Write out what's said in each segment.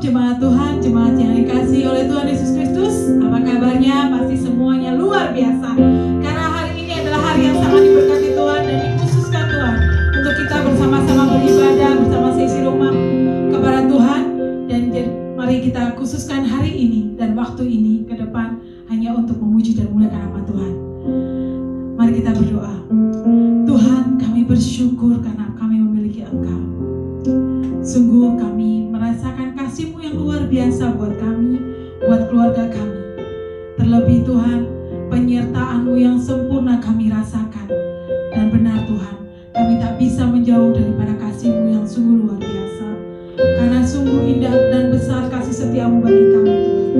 jemaat Tuhan, jemaat yang dikasihi oleh Tuhan Yesus Kristus. Apa kabarnya? Pasti semuanya luar biasa. Karena hari ini adalah hari yang sangat diberkati Tuhan dan dikhususkan Tuhan untuk kita bersama-sama beribadah bersama sesi rumah kepada Tuhan. Dan mari kita khususkan hari ini dan waktu ini ke depan hanya untuk memuji dan memuliakan nama Tuhan. Mari kita berdoa. Tuhan, kami bersyukur karena kami memiliki Engkau. Sungguh kami merasakan kasih-Mu yang luar biasa buat kami, buat keluarga kami. Terlebih Tuhan, penyertaan-Mu yang sempurna kami rasakan. Dan benar Tuhan, kami tak bisa menjauh daripada kasih-Mu yang sungguh luar biasa. Karena sungguh indah dan besar kasih setia-Mu bagi kami Tuhan.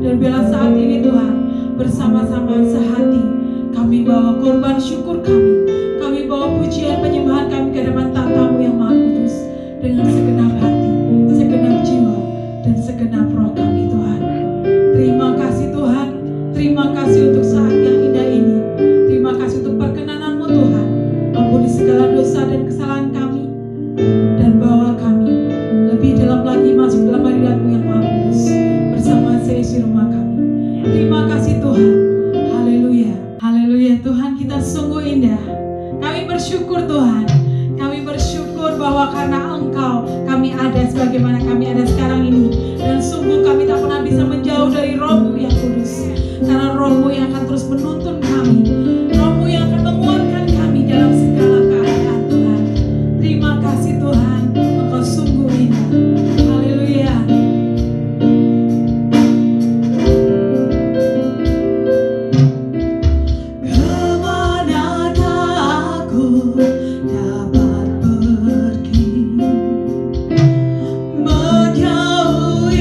Dan bila saat ini Tuhan, bersama-sama sehati, kami bawa korban syukur kami. Kami bawa pujian penyembahan kami ke hadapan tahta-Mu yang Maha Kudus. Dengan segenap hati, segenap jiwa, dan segenap roh kami Tuhan. Terima kasih Tuhan, terima kasih untuk saat yang indah ini. Terima kasih untuk perkenanan-Mu Tuhan. Ampuni segala dosa dan kesalahan kami, dan bawa kami lebih dalam lagi masuk dalam hadirat-Mu yang Maha Kudus bersama seisi rumah kami. Terima kasih Tuhan. Haleluya, haleluya. Tuhan, kita sungguh indah. Kami bersyukur Tuhan. Kami bersyukur bahwa karena Engkau kami ada sebagaimana kami ada sekarang ini. Dan sungguh kami tak pernah bisa menjauh dari Roh-Mu yang kudus. Karena Roh-Mu yang akan terus menuntun kami. Roh-Mu yang akan menguatkan kami dalam segala keadaan Tuhan. Terima kasih Tuhan, Engkau sungguh indah. Haleluya. Menjauh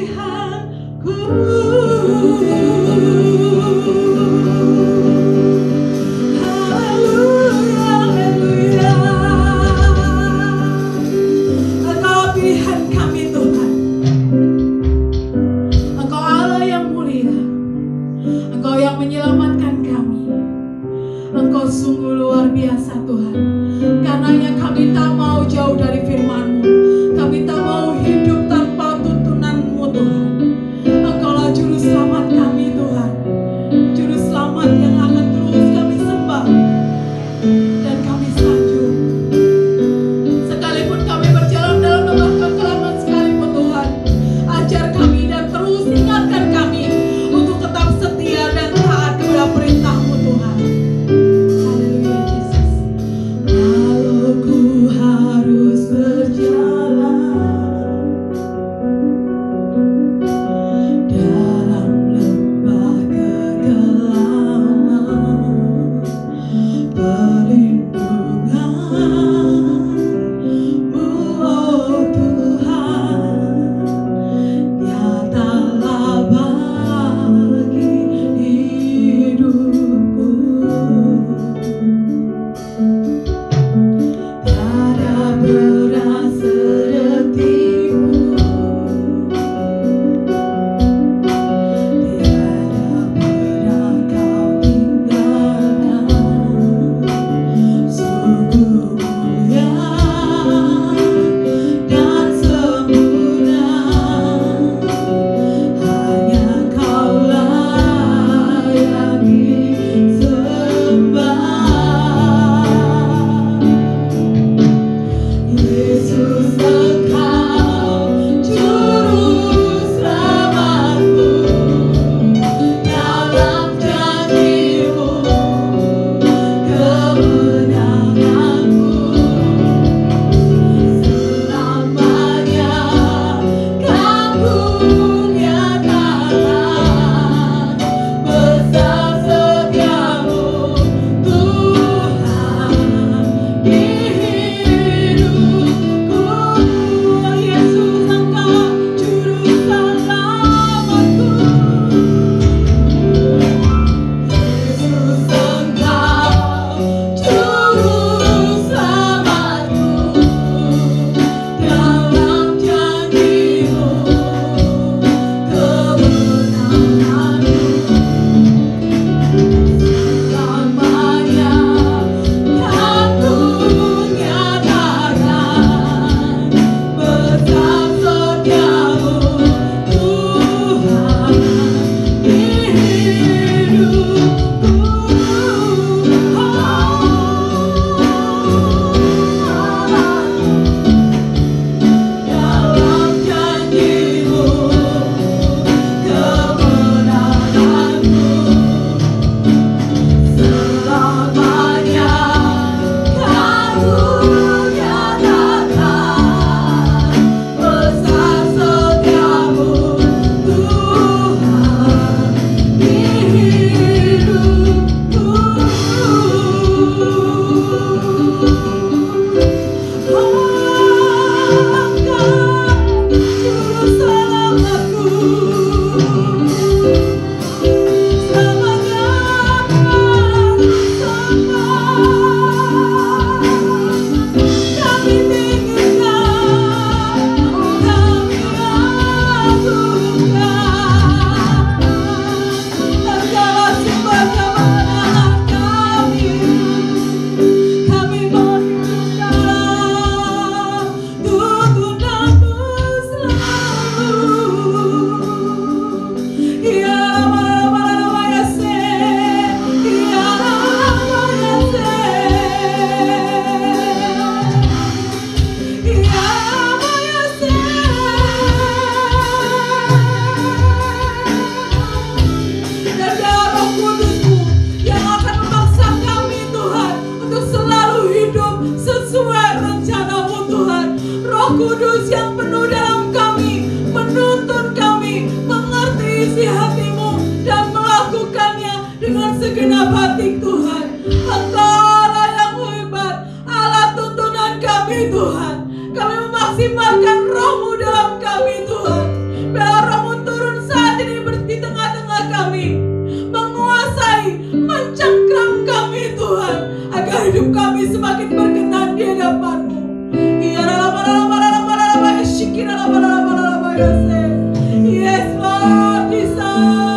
Pilihanku. isi hatimu dan melakukannya dengan segenap hati Tuhan. Engkau Allah yang hebat, Allah tuntunan kami Tuhan. Kami memaksimalkan roh-Mu dalam kami Tuhan. Biar roh-Mu turun saat ini di tengah-tengah kami, menguasai, mencengkram kami Tuhan, agar hidup kami semakin berkenan di hadapan-Mu. Yes Lord, Jesus.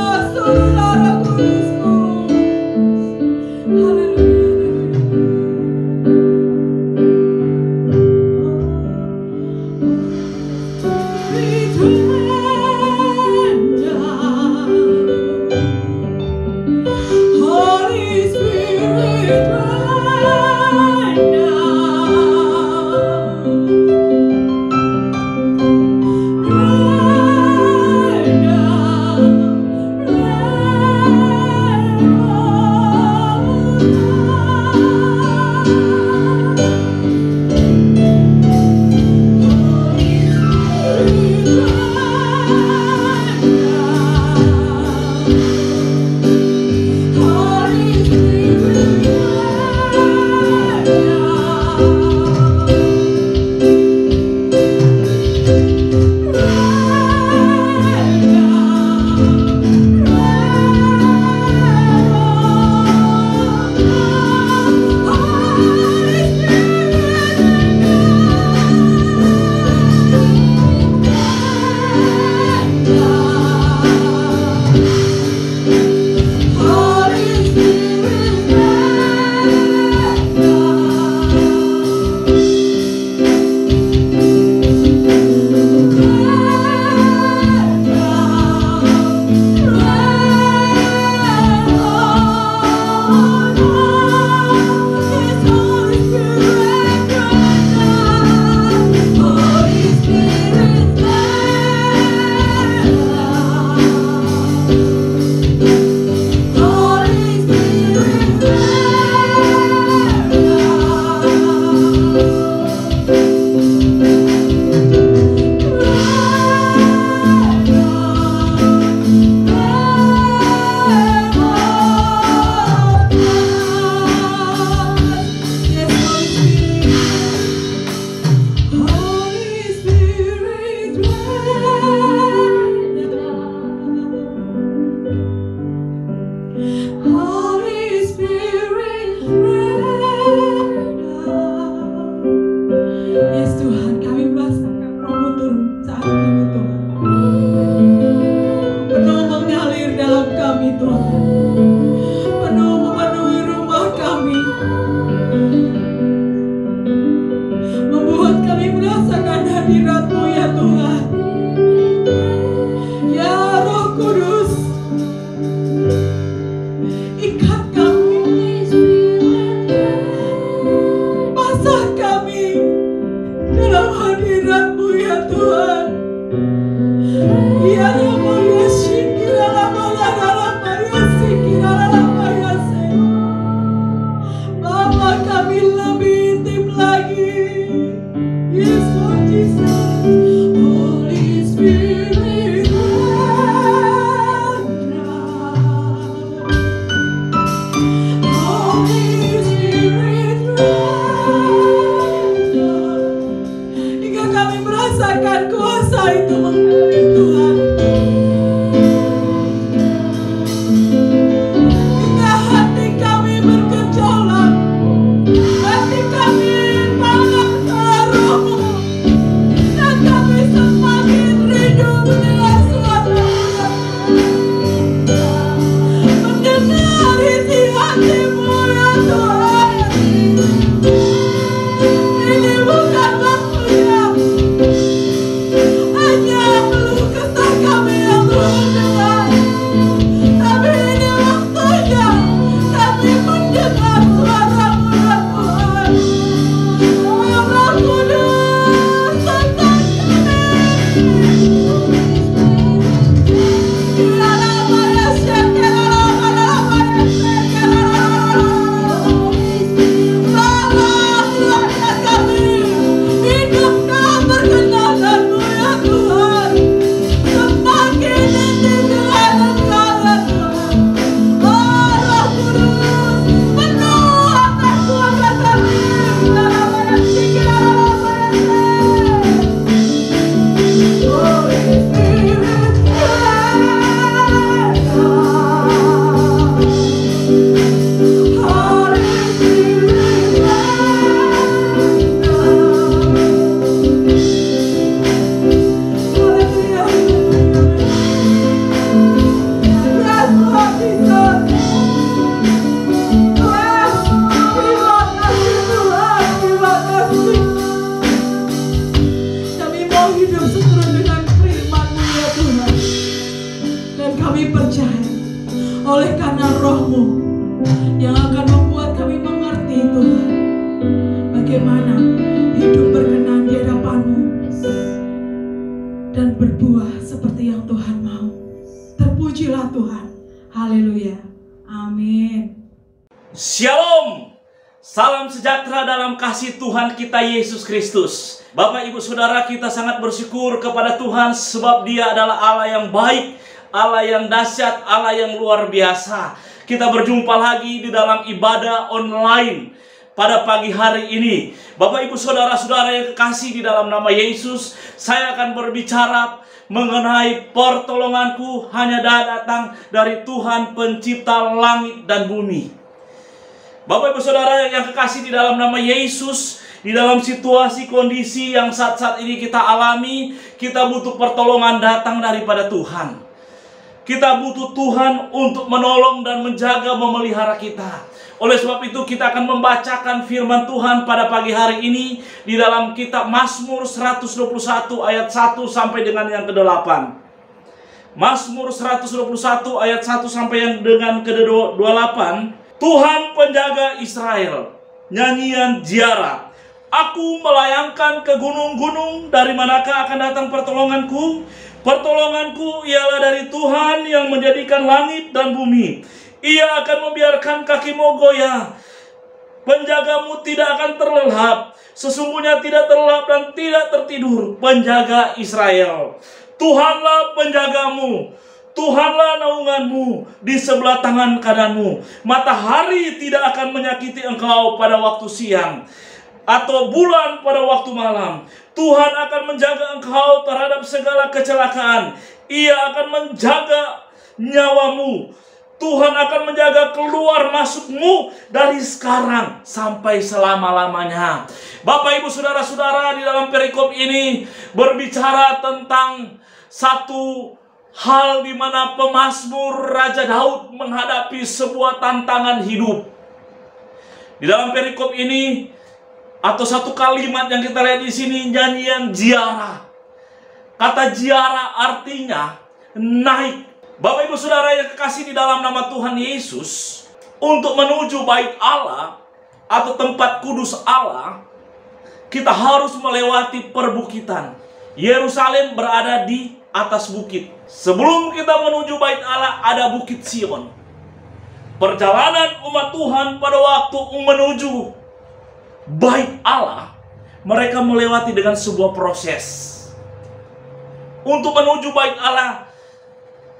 kami percaya oleh karena Roh-Mu yang akan membuat kami mengerti Tuhan bagaimana hidup berkenan di hadapan-Mu dan berbuah seperti yang Tuhan mau. Terpujilah Tuhan. Haleluya. Amin. Shalom. Salam sejahtera dalam kasih Tuhan kita Yesus Kristus. Bapak Ibu Saudara, kita sangat bersyukur kepada Tuhan sebab Dia adalah Allah yang baik, Allah yang dahsyat, Allah yang luar biasa. Kita berjumpa lagi di dalam ibadah online pada pagi hari ini. Bapak Ibu Saudara-saudara yang kekasih di dalam nama Yesus, saya akan berbicara mengenai pertolonganku hanya datang dari Tuhan pencipta langit dan bumi. Bapak Ibu Saudara yang kekasih di dalam nama Yesus, di dalam situasi kondisi yang saat-saat ini kita alami, kita butuh pertolongan datang daripada Tuhan. Kita butuh Tuhan untuk menolong dan menjaga, memelihara kita. Oleh sebab itu kita akan membacakan firman Tuhan pada pagi hari ini di dalam kitab Mazmur 121 ayat 1 sampai dengan yang ke-8. Mazmur 121 ayat 1 sampai yang dengan ke-28. Tuhan penjaga Israel, nyanyian ziarah. Aku melayangkan ke gunung-gunung, dari manakah akan datang pertolonganku? Pertolonganku ialah dari Tuhan yang menjadikan langit dan bumi. Ia akan membiarkan kakimu goyah. Penjagamu tidak akan terlelap. Sesungguhnya tidak terlelap dan tidak tertidur penjaga Israel. Tuhanlah penjagamu. Tuhanlah naunganmu di sebelah tangan kananmu. Matahari tidak akan menyakiti engkau pada waktu siang, atau bulan pada waktu malam. Tuhan akan menjaga engkau terhadap segala kecelakaan. Ia akan menjaga nyawamu. Tuhan akan menjaga keluar masukmu dari sekarang sampai selama-lamanya. Bapak Ibu Saudara-saudara, di dalam perikop ini berbicara tentang satu hal di mana pemazmur Raja Daud menghadapi sebuah tantangan hidup. Di dalam perikop ini atau satu kalimat yang kita lihat di sini, nyanyian ziarah. Kata ziarah artinya naik. Bapak Ibu Saudara yang kekasih di dalam nama Tuhan Yesus, untuk menuju bait Allah atau tempat kudus Allah, kita harus melewati perbukitan. Yerusalem berada di atas bukit. Sebelum kita menuju bait Allah ada bukit Sion. Perjalanan umat Tuhan pada waktu menuju bait Allah, mereka melewati dengan sebuah proses. Untuk menuju bait Allah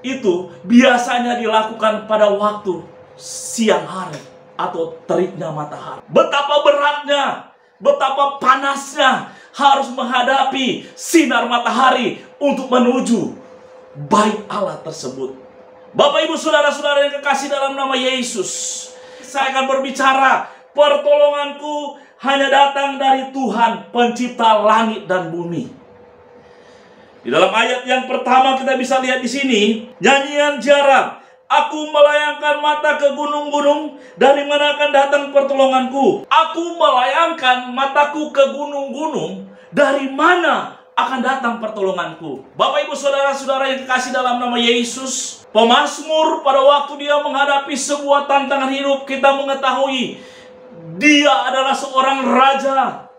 itu biasanya dilakukan pada waktu siang hari atau teriknya matahari. Betapa beratnya, betapa panasnya harus menghadapi sinar matahari untuk menuju bait Allah tersebut. Bapak Ibu Saudara-saudara yang kekasih dalam nama Yesus, saya akan berbicara pertolonganku hanya datang dari Tuhan pencipta langit dan bumi. Di dalam ayat yang pertama kita bisa lihat di sini, nyanyian ziarah. Aku melayangkan mata ke gunung-gunung, dari mana akan datang pertolonganku? Aku melayangkan mataku ke gunung-gunung, dari mana akan datang pertolonganku? Bapak Ibu Saudara-saudara yang kekasih dalam nama Yesus, pemazmur pada waktu dia menghadapi sebuah tantangan hidup, kita mengetahui dia adalah seorang raja,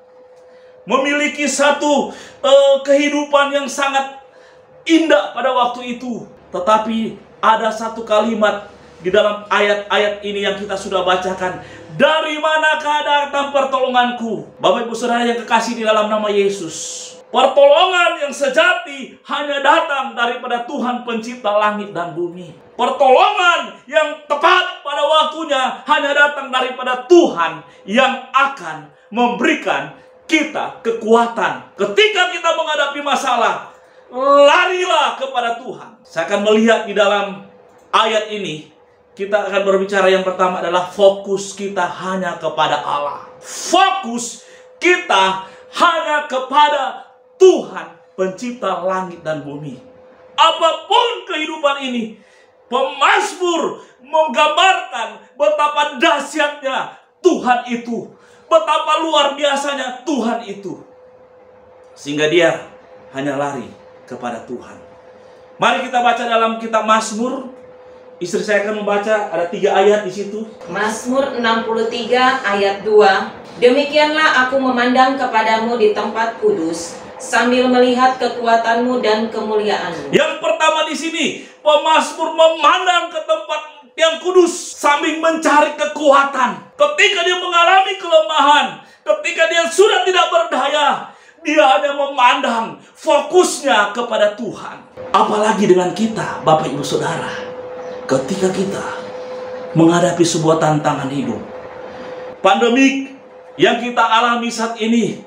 memiliki satu kehidupan yang sangat indah pada waktu itu. Tetapi ada satu kalimat di dalam ayat-ayat ini yang kita sudah bacakan. Dari manakah datang pertolonganku? Bapak Ibu Saudara yang kekasih di dalam nama Yesus, pertolongan yang sejati hanya datang daripada Tuhan pencipta langit dan bumi. Pertolongan yang tepat pada waktunya hanya datang daripada Tuhan yang akan memberikan kita kekuatan. Ketika kita menghadapi masalah, larilah kepada Tuhan. Saya akan melihat di dalam ayat ini, kita akan berbicara yang pertama adalah fokus kita hanya kepada Allah. Fokus kita hanya kepada Tuhan pencipta langit dan bumi. Apapun kehidupan ini, pemazmur menggambarkan betapa dahsyatnya Tuhan itu, betapa luar biasanya Tuhan itu, sehingga dia hanya lari kepada Tuhan. Mari kita baca dalam kitab Mazmur. Istri saya akan membaca, ada 3 ayat di situ. Mazmur 63 ayat 2. Demikianlah aku memandang kepadamu di tempat kudus, sambil melihat kekuatanmu dan kemuliaanmu. Yang pertama di sini, pemazmur memandang ke tempat yang kudus sambil mencari kekuatan. Ketika dia mengalami kelemahan, ketika dia sudah tidak berdaya, dia hanya memandang fokusnya kepada Tuhan. Apalagi dengan kita, Bapak Ibu Saudara, ketika kita menghadapi sebuah tantangan hidup, pandemik yang kita alami saat ini,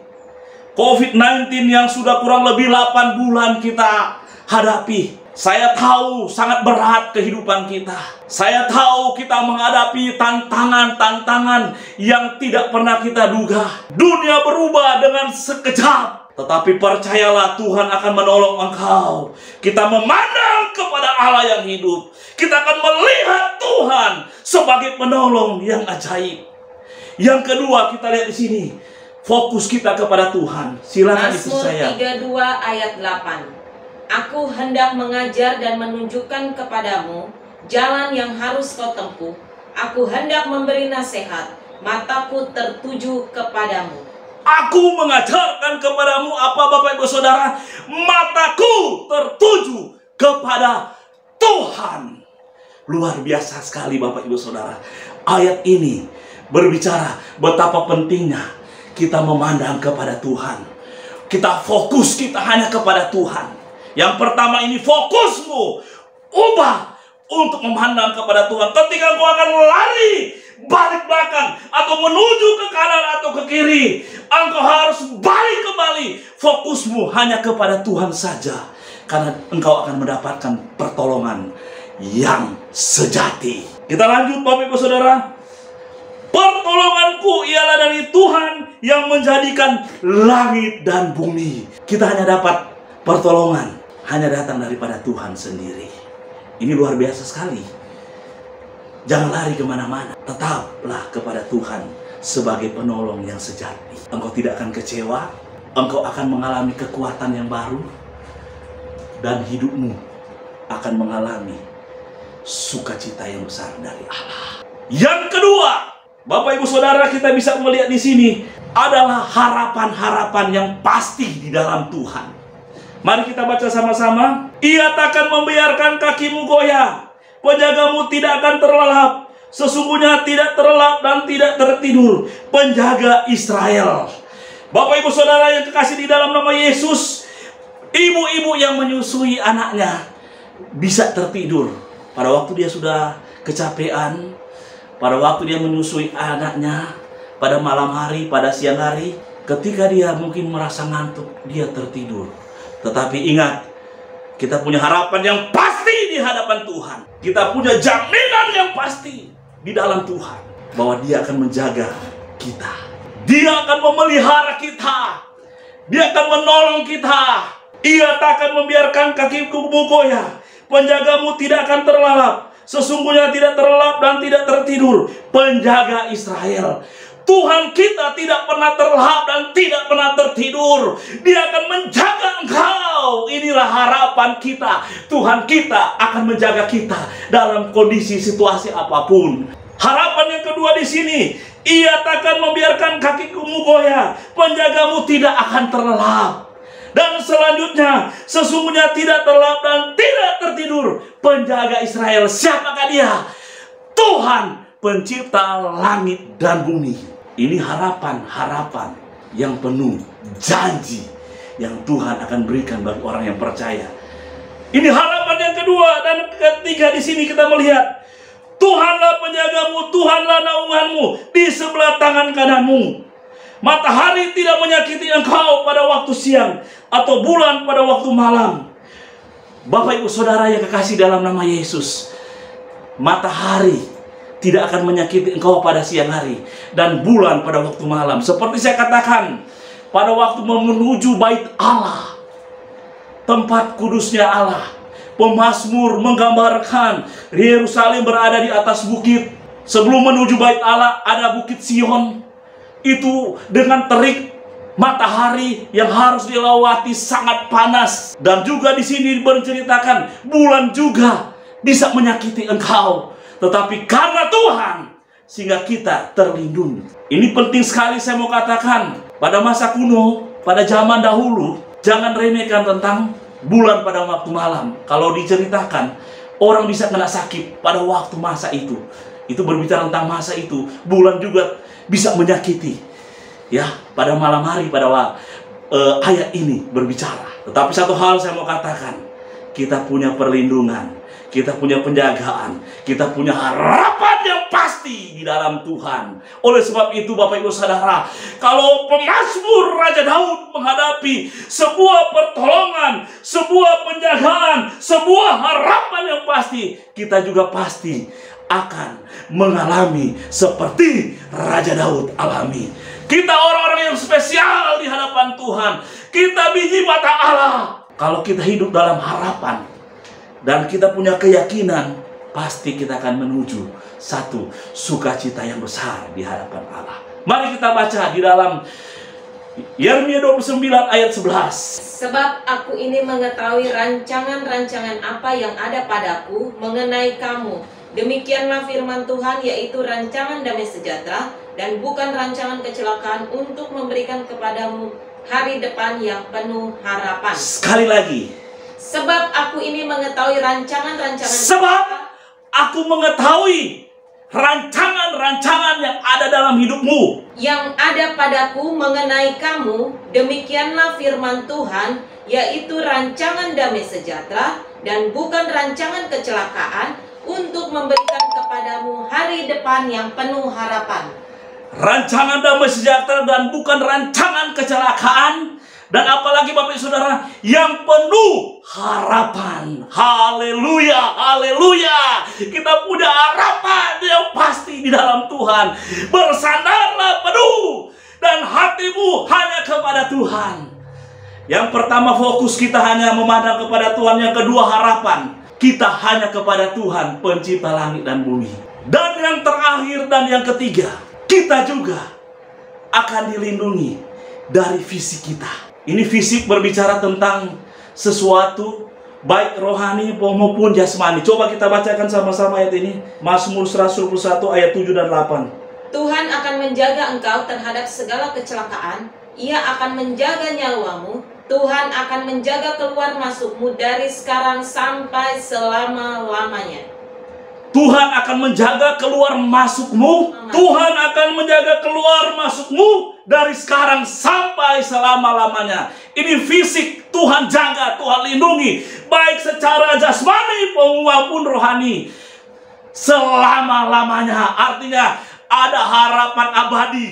COVID-19 yang sudah kurang lebih 8 bulan kita hadapi. Saya tahu sangat berat kehidupan kita. Saya tahu kita menghadapi tantangan-tantangan yang tidak pernah kita duga. Dunia berubah dengan sekejap. Tetapi percayalah, Tuhan akan menolong engkau. Kita memandang kepada Allah yang hidup. Kita akan melihat Tuhan sebagai penolong yang ajaib. Yang kedua, kita lihat di sini, fokus kita kepada Tuhan. Silakan istri saya. Mazmur 32 ayat 8. Aku hendak mengajar dan menunjukkan kepadamu jalan yang harus kau tempuh. Aku hendak memberi nasihat, mataku tertuju kepadamu. Aku mengajarkan kepadamu apa, Bapak Ibu Saudara? Mataku tertuju kepada Tuhan. Luar biasa sekali, Bapak Ibu Saudara. Ayat ini berbicara betapa pentingnya kita memandang kepada Tuhan. Kita fokus, kita hanya kepada Tuhan. Yang pertama ini, fokusmu ubah untuk memandang kepada Tuhan. Ketika engkau akan lari balik belakang atau menuju ke kanan atau ke kiri, engkau harus balik kembali. Fokusmu hanya kepada Tuhan saja, karena engkau akan mendapatkan pertolongan yang sejati. Kita lanjut, Bapak Ibu Saudara. Pertolonganku ialah dari Tuhan yang menjadikan langit dan bumi. Kita hanya dapat pertolongan hanya datang daripada Tuhan sendiri. Ini luar biasa sekali. Jangan lari kemana-mana. Tetaplah kepada Tuhan sebagai penolong yang sejati. Engkau tidak akan kecewa. Engkau akan mengalami kekuatan yang baru. Dan hidupmu akan mengalami sukacita yang besar dari Allah. Yang kedua, Bapak Ibu Saudara, kita bisa melihat di sini adalah harapan-harapan yang pasti di dalam Tuhan. Mari kita baca sama-sama. Ia takkan membiarkan kakimu goyah, penjagamu tidak akan terlelap. Sesungguhnya tidak terlelap dan tidak tertidur penjaga Israel. Bapak Ibu Saudara yang kekasih di dalam nama Yesus, ibu-ibu yang menyusui anaknya bisa tertidur pada waktu dia sudah kecapean, pada waktu dia menyusui anaknya, pada malam hari, pada siang hari, ketika dia mungkin merasa ngantuk, dia tertidur. Tetapi ingat, kita punya harapan yang pasti di hadapan Tuhan. Kita punya jaminan yang pasti di dalam Tuhan, bahwa Dia akan menjaga kita. Dia akan memelihara kita. Dia akan menolong kita. Ia tak akan membiarkan kakimu goyah, penjagamu tidak akan terlelap. Sesungguhnya tidak terlelap dan tidak tertidur penjaga Israel. Tuhan kita tidak pernah terlelap dan tidak pernah tertidur. Dia akan menjaga engkau. Inilah harapan kita. Tuhan kita akan menjaga kita dalam kondisi situasi apapun. Harapan yang kedua di sini, ia takkan membiarkan kakimu goyah, penjagamu tidak akan terlelap. Dan selanjutnya, sesungguhnya tidak terlelap dan tidak tertidur penjaga Israel. Siapakah dia? Tuhan, pencipta langit dan bumi. Ini harapan-harapan yang penuh janji yang Tuhan akan berikan bagi orang yang percaya. Ini harapan yang kedua. Dan ketiga di sini kita melihat, Tuhanlah penjagamu, Tuhanlah naunganmu di sebelah tangan kananmu. Matahari tidak menyakiti engkau pada waktu siang, atau bulan pada waktu malam. Bapak Ibu Saudara yang kekasih dalam nama Yesus, matahari tidak akan menyakiti engkau pada siang hari, dan bulan pada waktu malam. Seperti saya katakan, pada waktu menuju bait Allah, tempat kudusnya Allah, pemazmur menggambarkan Yerusalem berada di atas bukit. Sebelum menuju bait Allah ada bukit Sion. Itu dengan terik Matahari yang harus dilewati sangat panas. Dan juga di sini berceritakan bulan juga bisa menyakiti engkau. Tetapi karena Tuhan, sehingga kita terlindungi. Ini penting sekali saya mau katakan. Pada masa kuno, pada zaman dahulu, jangan remehkan tentang bulan pada waktu malam. Kalau diceritakan, orang bisa kena sakit pada waktu masa itu. Itu berbicara tentang masa itu. Bulan juga bisa menyakiti. Ya, pada malam hari, pada ayat ini berbicara. Tetapi satu hal saya mau katakan, kita punya perlindungan, kita punya penjagaan, kita punya harapan yang pasti di dalam Tuhan. Oleh sebab itu Bapak Ibu Saudara, kalau pemazmur Raja Daud menghadapi sebuah pertolongan, sebuah penjagaan, sebuah harapan yang pasti, kita juga pasti akan mengalami seperti Raja Daud alami. Kita orang-orang yang spesial di hadapan Tuhan. Kita biji mata Allah. Kalau kita hidup dalam harapan dan kita punya keyakinan, pasti kita akan menuju satu sukacita yang besar di hadapan Allah. Mari kita baca di dalam Yeremia 29 ayat 11. Sebab aku ini mengetahui rancangan-rancangan apa yang ada padaku mengenai kamu. Demikianlah firman Tuhan, yaitu rancangan damai sejahtera dan bukan rancangan kecelakaan, untuk memberikan kepadamu hari depan yang penuh harapan. Sekali lagi. Sebab aku ini mengetahui rancangan-rancangan. Sebab aku mengetahui rancangan-rancangan yang ada dalam hidupmu, yang ada padaku mengenai kamu. Demikianlah firman Tuhan, yaitu rancangan damai sejahtera dan bukan rancangan kecelakaan, untuk memberikan kepadamu hari depan yang penuh harapan. Rancangan damai sejahtera dan bukan rancangan kecelakaan. Dan apalagi Bapak Ibu Saudara, yang penuh harapan. Haleluya, haleluya. Kita punya harapan yang pasti di dalam Tuhan. Bersandarlah penuh dan hatimu hanya kepada Tuhan. Yang pertama, fokus kita hanya memandang kepada Tuhan. Yang kedua, harapan kita hanya kepada Tuhan, pencipta langit dan bumi. Dan yang terakhir dan yang ketiga, kita juga akan dilindungi dari fisik kita. Ini fisik berbicara tentang sesuatu baik rohani maupun jasmani. Coba kita bacakan sama-sama ayat ini. Mazmur 121 ayat 7 dan 8. Tuhan akan menjaga engkau terhadap segala kecelakaan. Ia akan menjaga nyawamu. Tuhan akan menjaga keluar masukmu dari sekarang sampai selama-lamanya. Tuhan akan menjaga keluar masukmu. Tuhan akan menjaga keluar masukmu dari sekarang sampai selama-lamanya. Ini fisik Tuhan jaga, Tuhan lindungi, baik secara jasmani maupun rohani, selama-lamanya. Artinya ada harapan abadi.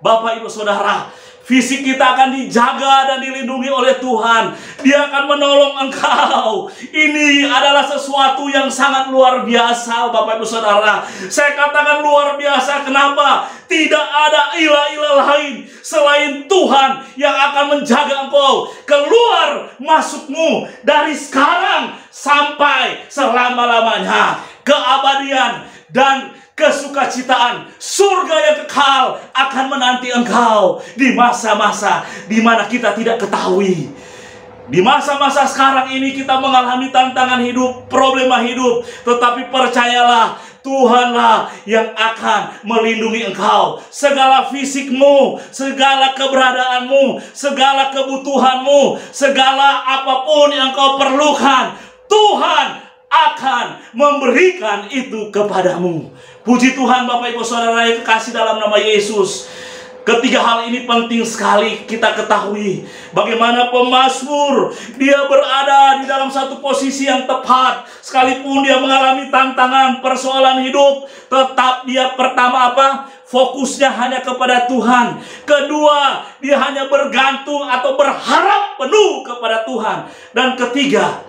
Bapak Ibu Saudara, fisik kita akan dijaga dan dilindungi oleh Tuhan. Dia akan menolong engkau. Ini adalah sesuatu yang sangat luar biasa, Bapak Ibu Saudara. Saya katakan luar biasa, kenapa? Tidak ada ilah-ilah lain selain Tuhan yang akan menjaga engkau keluar masukmu dari sekarang sampai selama-lamanya. Keabadian dan kesukacitaan surga yang kekal akan menanti engkau di masa-masa di mana kita tidak ketahui. Di masa-masa sekarang ini kita mengalami tantangan hidup, problema hidup, tetapi percayalah, Tuhanlah yang akan melindungi engkau. Segala fisikmu, segala keberadaanmu, segala kebutuhanmu, segala apapun yang kau perlukan, Tuhan akan memberikan itu kepadamu. Puji Tuhan Bapak Ibu Saudara yang kekasih dalam nama Yesus. Ketiga hal ini penting sekali kita ketahui. Bagaimana pemazmur, dia berada di dalam satu posisi yang tepat. Sekalipun dia mengalami tantangan, persoalan hidup, tetap dia pertama apa? Fokusnya hanya kepada Tuhan. Kedua, dia hanya bergantung atau berharap penuh kepada Tuhan. Dan ketiga,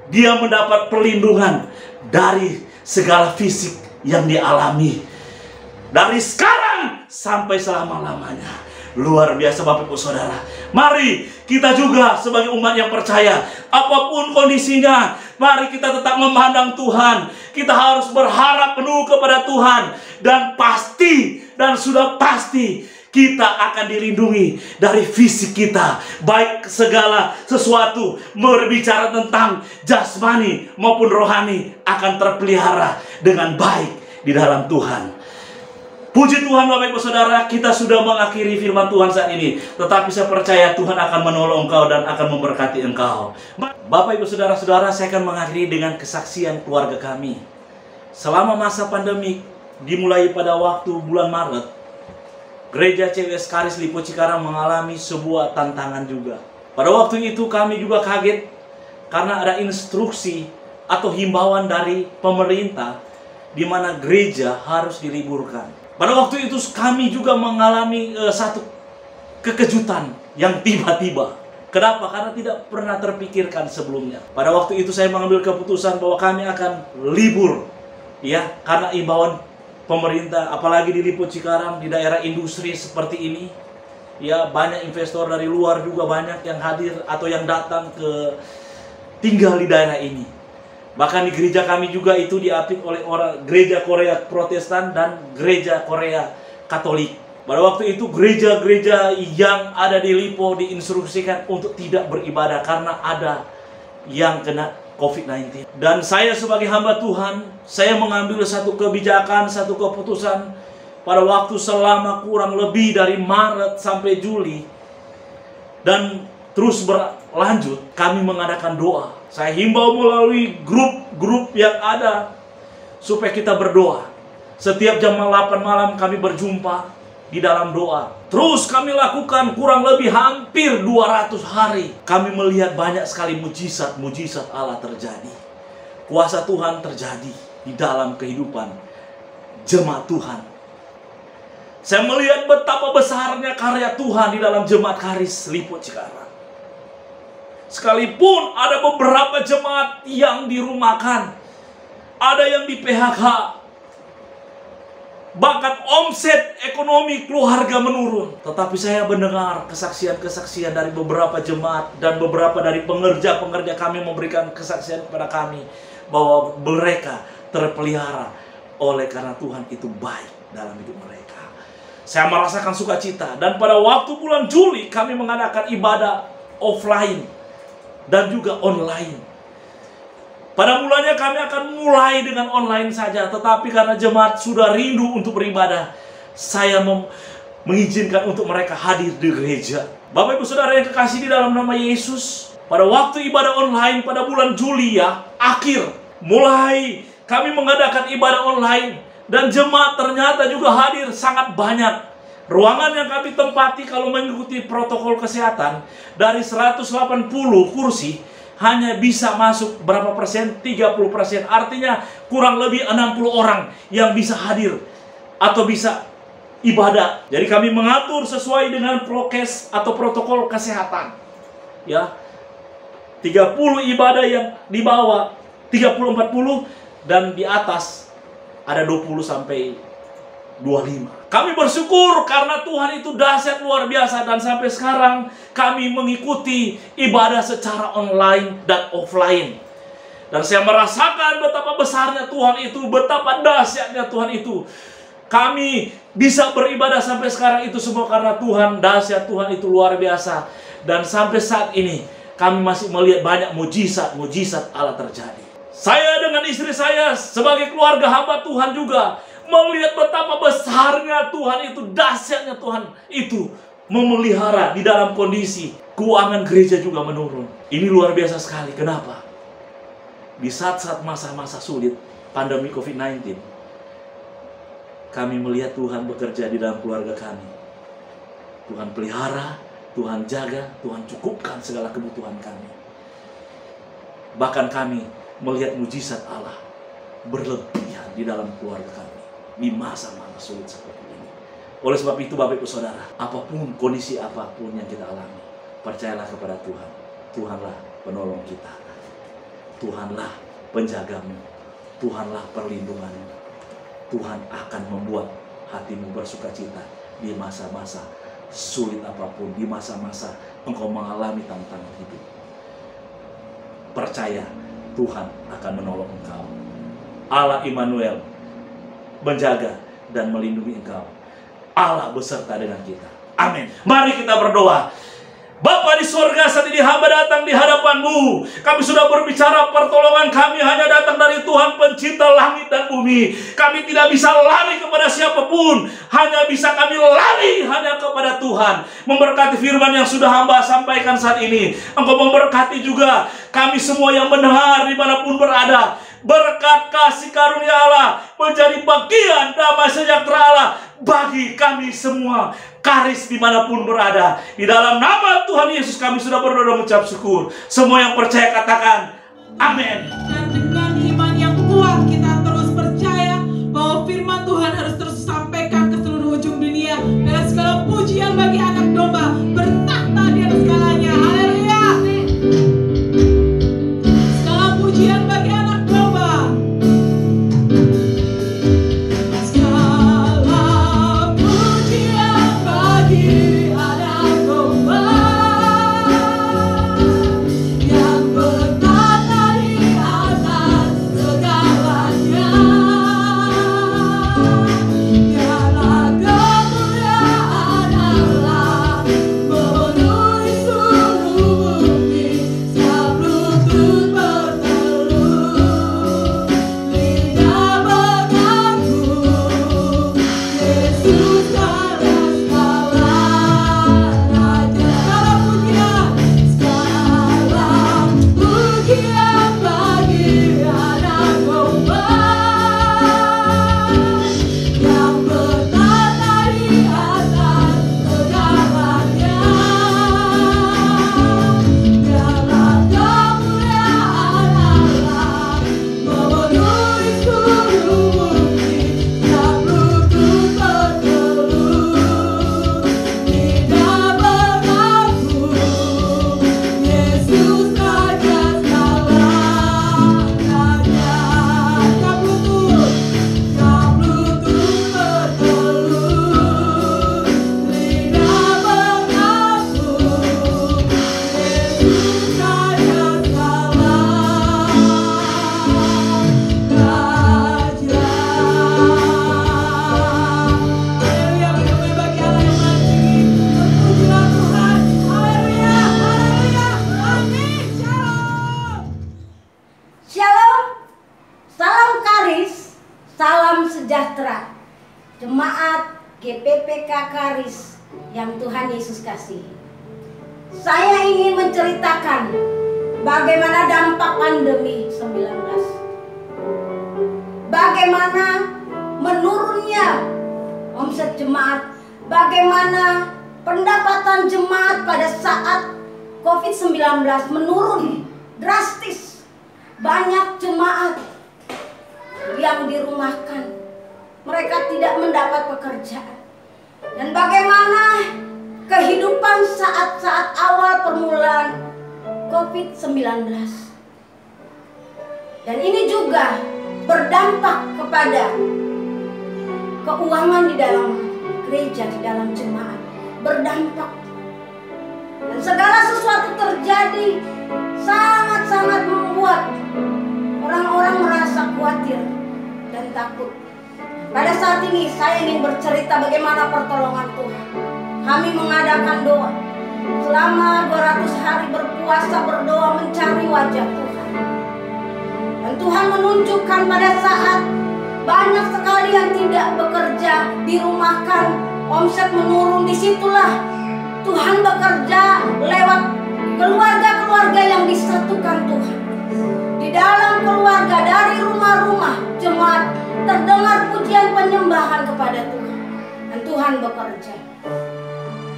dia mendapat perlindungan dari segala fisik yang dialami. Dari sekarang sampai selama-lamanya. Luar biasa Bapak Ibu Saudara. Mari kita juga sebagai umat yang percaya, apapun kondisinya, mari kita tetap memandang Tuhan. Kita harus berharap penuh kepada Tuhan. Dan pasti, dan sudah pasti, kita akan dilindungi dari fisik kita. Baik segala sesuatu berbicara tentang jasmani maupun rohani akan terpelihara dengan baik di dalam Tuhan. Puji Tuhan Bapak Ibu Saudara, kita sudah mengakhiri firman Tuhan saat ini. Tetapi saya percaya Tuhan akan menolong engkau dan akan memberkati engkau. Bapak Ibu Saudara-saudara, saya akan mengakhiri dengan kesaksian keluarga kami. Selama masa pandemik, dimulai pada waktu bulan Maret, Gereja CWS Karis Lipo Cikarang mengalami sebuah tantangan juga. Pada waktu itu kami juga kaget karena ada instruksi atau himbauan dari pemerintah di mana gereja harus diliburkan. Pada waktu itu kami juga mengalami satu kekejutan yang tiba-tiba. Kenapa? Karena tidak pernah terpikirkan sebelumnya. Pada waktu itu saya mengambil keputusan bahwa kami akan libur, ya, karena imbauan pemerintah, apalagi di Lipo Cikarang, di daerah industri seperti ini, ya, banyak investor dari luar juga banyak yang hadir atau yang datang ke tinggal di daerah ini. Bahkan di gereja kami juga itu diapit oleh orang gereja Korea Protestan dan gereja Korea Katolik. Pada waktu itu gereja-gereja yang ada di Lipo diinstruksikan untuk tidak beribadah karena ada yang kena COVID-19. Dan saya sebagai hamba Tuhan, saya mengambil satu kebijakan, satu keputusan pada waktu selama kurang lebih dari Maret sampai Juli. Dan terus berlanjut, kami mengadakan doa. Saya himbau melalui grup-grup yang ada supaya kita berdoa. Setiap jam 8 malam kami berjumpa di dalam doa. Terus kami lakukan kurang lebih hampir 200 hari. Kami melihat banyak sekali mujizat Allah terjadi. Kuasa Tuhan terjadi di dalam kehidupan jemaat Tuhan. Saya melihat betapa besarnya karya Tuhan di dalam jemaat Karis Lipo Cikarang. Sekalipun ada beberapa jemaat yang dirumahkan, ada yang di PHK, bahkan omset ekonomi keluarga menurun. Tetapi saya mendengar kesaksian-kesaksian dari beberapa jemaat dan beberapa dari pengerja-pengerja kami memberikan kesaksian kepada kami bahwa mereka terpelihara oleh karena Tuhan itu baik dalam hidup mereka. Saya merasakan sukacita. Dan pada waktu bulan Juli kami mengadakan ibadah offline dan juga online. Pada mulanya kami akan mulai dengan online saja, tetapi karena jemaat sudah rindu untuk beribadah, saya mengizinkan untuk mereka hadir di gereja. Bapak Ibu Saudara yang kekasih di dalam nama Yesus, pada waktu ibadah online pada bulan Juli akhir, mulai kami mengadakan ibadah online dan jemaat ternyata juga hadir sangat banyak. Ruangan yang kami tempati kalau mengikuti protokol kesehatan, dari 180 kursi hanya bisa masuk berapa persen? 30%. Artinya kurang lebih 60 orang yang bisa hadir atau bisa ibadah. Jadi kami mengatur sesuai dengan prokes atau protokol kesehatan. Ya. 30 ibadah yang di bawah 30-40 dan di atas ada 20 sampai 25. Kami bersyukur karena Tuhan itu dahsyat luar biasa dan sampai sekarang kami mengikuti ibadah secara online dan offline. Dan saya merasakan betapa besarnya Tuhan itu, betapa dahsyatnya Tuhan itu. Kami bisa beribadah sampai sekarang itu semua karena Tuhan dahsyat, Tuhan itu luar biasa. Dan sampai saat ini kami masih melihat banyak mujizat Allah terjadi. Saya dengan istri saya sebagai keluarga hamba Tuhan juga melihat betapa besarnya Tuhan itu, dahsyatnya Tuhan itu memelihara di dalam kondisi keuangan gereja juga menurun. Ini luar biasa sekali. Kenapa? Di saat-saat masa-masa sulit pandemi COVID-19, kami melihat Tuhan bekerja di dalam keluarga kami. Tuhan pelihara, Tuhan jaga, Tuhan cukupkan segala kebutuhan kami. Bahkan kami melihat mujizat Allah berlebihan di dalam keluarga kami di masa-masa sulit seperti ini. Oleh sebab itu Bapak Ibu Saudara, apapun kondisi apapun yang kita alami, percayalah kepada Tuhan. Tuhanlah penolong kita. Tuhanlah penjagamu. Tuhanlah perlindunganmu. Tuhan akan membuat hatimu bersukacita di masa-masa sulit apapun, di masa-masa engkau mengalami tantangan hidup. Percaya, Tuhan akan menolong engkau. Allah Immanuel menjaga dan melindungi engkau. Allah beserta dengan kita. Amin. Mari kita berdoa. Bapa di surga, saat ini hamba datang di hadapan-Mu. Kami sudah berbicara, pertolongan kami hanya datang dari Tuhan pencipta langit dan bumi. Kami tidak bisa lari kepada siapapun, hanya bisa kami lari hanya kepada Tuhan. Memberkati firman yang sudah hamba sampaikan saat ini. Engkau memberkati juga kami semua yang mendengar dimanapun berada. Berkat kasih karunia Allah menjadi bagian damai sejahtera Allah bagi kami semua, Karis dimanapun berada. Di dalam nama Tuhan Yesus kami sudah berdoa dan mengucap syukur. Semua yang percaya katakan amin. Dan dengan iman yang kuat kita terus percaya bahwa firman Tuhan harus terus disampaikan ke seluruh ujung dunia. Dan segala pujian bagi anak domba bertakhta di atas segalanya. Haleluya. Segala pujian bagi anak domba. Segala pujian bagi anak domba yang bertata di atas segalanya. Biarlah kemuliaan Allah memenuhi seluruh bumi, setiap lutut bertelut, lidah mengaku Yesus adalah segala raja. Segala pujian bagi anak domba yang bertata di atas segalanya. Biarlah kemuliaan Allah memenuhi seluruh bumi, setiap lutut bertelut, lidah mengaku Yesus Raja segala raja. Setiap lutut bertelut, lidah mengaku Yesus Raja segala raja. Haleluya, berdoa bagi Allah yang maha tinggi. Terpujilah Tuhan. Haleluya, haleluya. Amin. Shalom. Shalom, salam Karis, salam sejahtera. Jemaat GPPK Karis yang Tuhan Yesus kasihi. Saya ingin menceritakan bagaimana dampak pandemi 19. Bagaimana menurunnya omset jemaat, bagaimana pendapatan jemaat pada saat COVID-19 menurun drastis. Banyak jemaat yang dirumahkan, mereka tidak mendapat pekerjaan. Dan bagaimana kehidupan saat-saat awal permulaan COVID-19. Dan ini juga berdampak kepada keuangan di dalam gereja, di dalam jemaat. Berdampak. Dan segala sesuatu terjadi sangat-sangat membuat orang-orang merasa khawatir dan takut. Pada saat ini saya ingin bercerita bagaimana pertolongan Tuhan. Kami mengadakan doa selama 200 hari berpuasa, berdoa mencari wajah Tuhan. Dan Tuhan menunjukkan pada saat banyak sekali yang tidak bekerja, dirumahkan, omset menurun, disitulah Tuhan bekerja lewat keluarga-keluarga yang disatukan Tuhan. Di dalam keluarga, dari rumah-rumah jemaat terdengar pujian penyembahan kepada Tuhan. Dan Tuhan bekerja.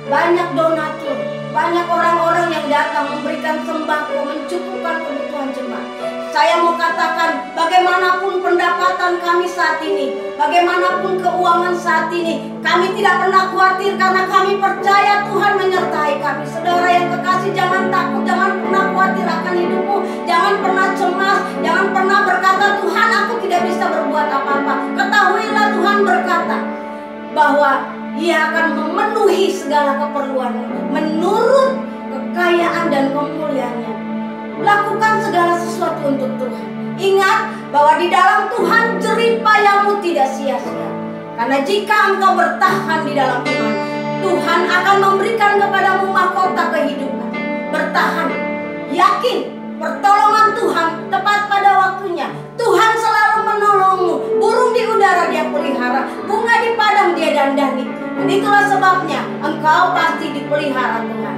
Banyak donatur, banyak orang-orang yang datang memberikan sembako, mencukupkan kebutuhan jemaat. Saya mau katakan, bagaimanapun pendapatan kami saat ini, bagaimanapun keuangan saat ini, kami tidak pernah khawatir karena kami percaya Tuhan menyertai kami. Saudara yang kekasih, jangan takut, jangan pernah khawatir akan hidupmu, jangan pernah cemas, jangan pernah berkata, Tuhan aku tidak bisa berbuat apa-apa. Ketahuilah Tuhan berkata bahwa Ia akan memenuhi segala keperluanmu menurut kekayaan dan kemuliaannya. Lakukan segala sesuatu untuk Tuhan. Ingat bahwa di dalam Tuhan jerih payahmu tidak sia-sia. Karena jika engkau bertahan di dalam iman, Tuhan akan memberikan kepadamu mahkota kehidupan. Bertahan, yakin, pertolongan Tuhan tepat pada waktunya. Tuhan selalu menolongmu. Burung di udara dia pelihara, bunga di padang dia dandani. Dan itulah sebabnya engkau pasti dipelihara Tuhan.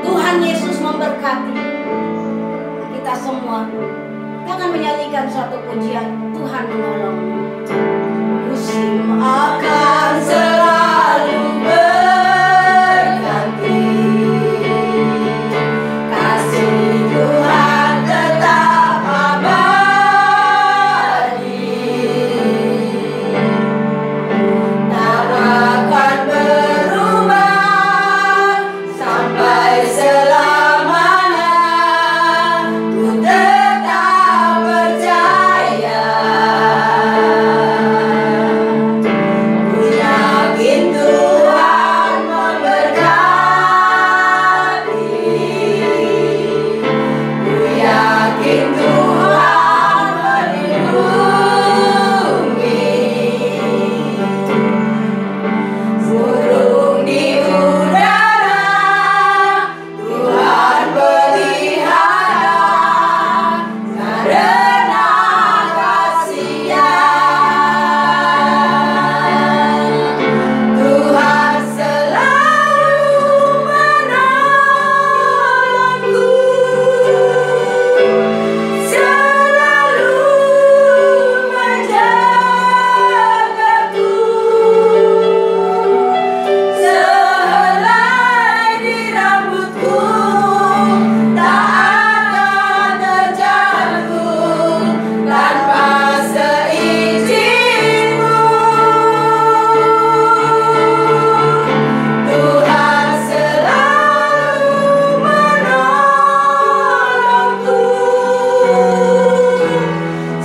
Tuhan Yesus memberkati kita semua. Kita akan menyanyikan suatu pujian, Tuhan menolongmu. Musim akan selalu berganti, kasih Tuhan tetap abadi, tak akan berubah sampai selamanya. Ku tetap percaya, ku yakin Tuhan memberkati, ku yakin Tuhan melindungi. Burung di udara Tuhan pelihara, karena kasih-Nya. Tuhan selalu menolongku, selalu menjagaku. Sehelai di rambutku tak akan terjatuh tanpa seizin-Mu. Tuhan selalu menolongku,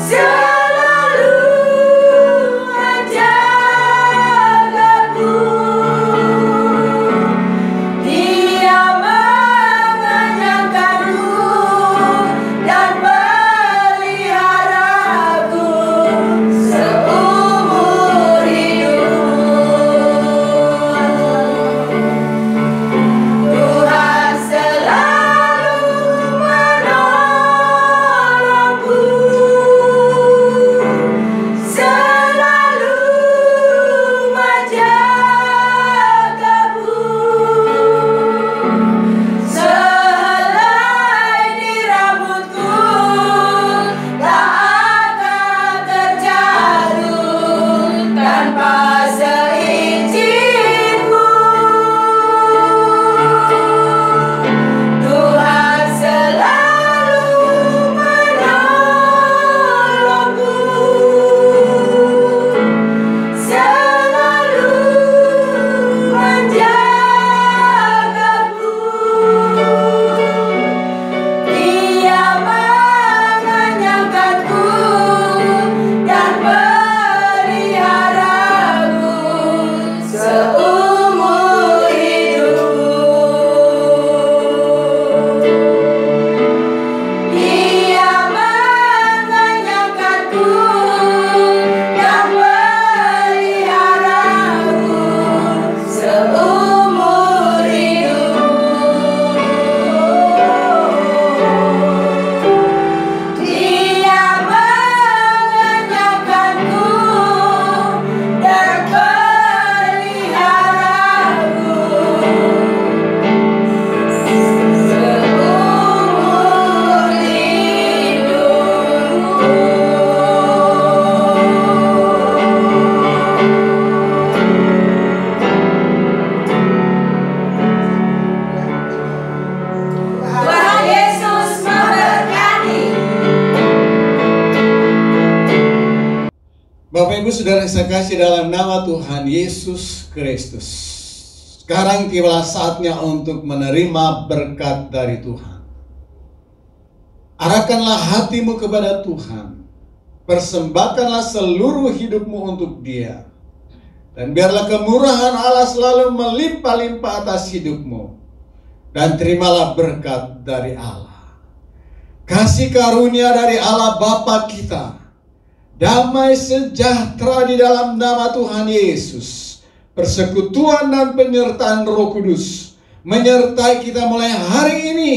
selalu menjagaku. Dia mengenyangkanku dan meliharaku seumur hidup. Tuhan selalu menolongku, selalu menjagaku. Sehelai di rambutku tak akan terjatuh tanpa seizin-Mu. Tuhan selalu menolongku, selalu menjagaku. Dia mengenyangkanku dan meliharaku seumur hidup. Dia mengenyangkanku dan meliharaku seumur hidup. Dia mengenyangkanku dan meliharaku seumur hidup. Tuhan Yesus memberkati. Bapak Ibu Saudara saya kasih dalam nama Tuhan Yesus Kristus. Sekarang tibalah saatnya untuk menerima berkat dari Tuhan. Arahkanlah hatimu kepada Tuhan. Persembahkanlah seluruh hidupmu untuk Dia. Dan biarlah kemurahan Allah selalu melimpah-limpah atas hidupmu. Dan terimalah berkat dari Allah. Kasih karunia dari Allah Bapa kita, damai sejahtera di dalam nama Tuhan Yesus, persekutuan dan penyertaan Roh Kudus menyertai kita mulai hari ini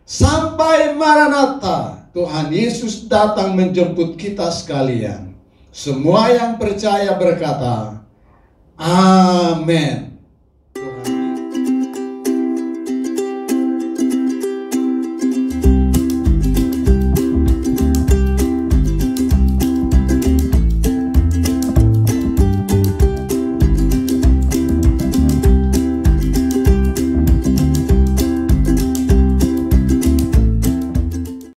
sampai Maranatha. Tuhan Yesus datang menjemput kita sekalian. Semua yang percaya berkata, amin.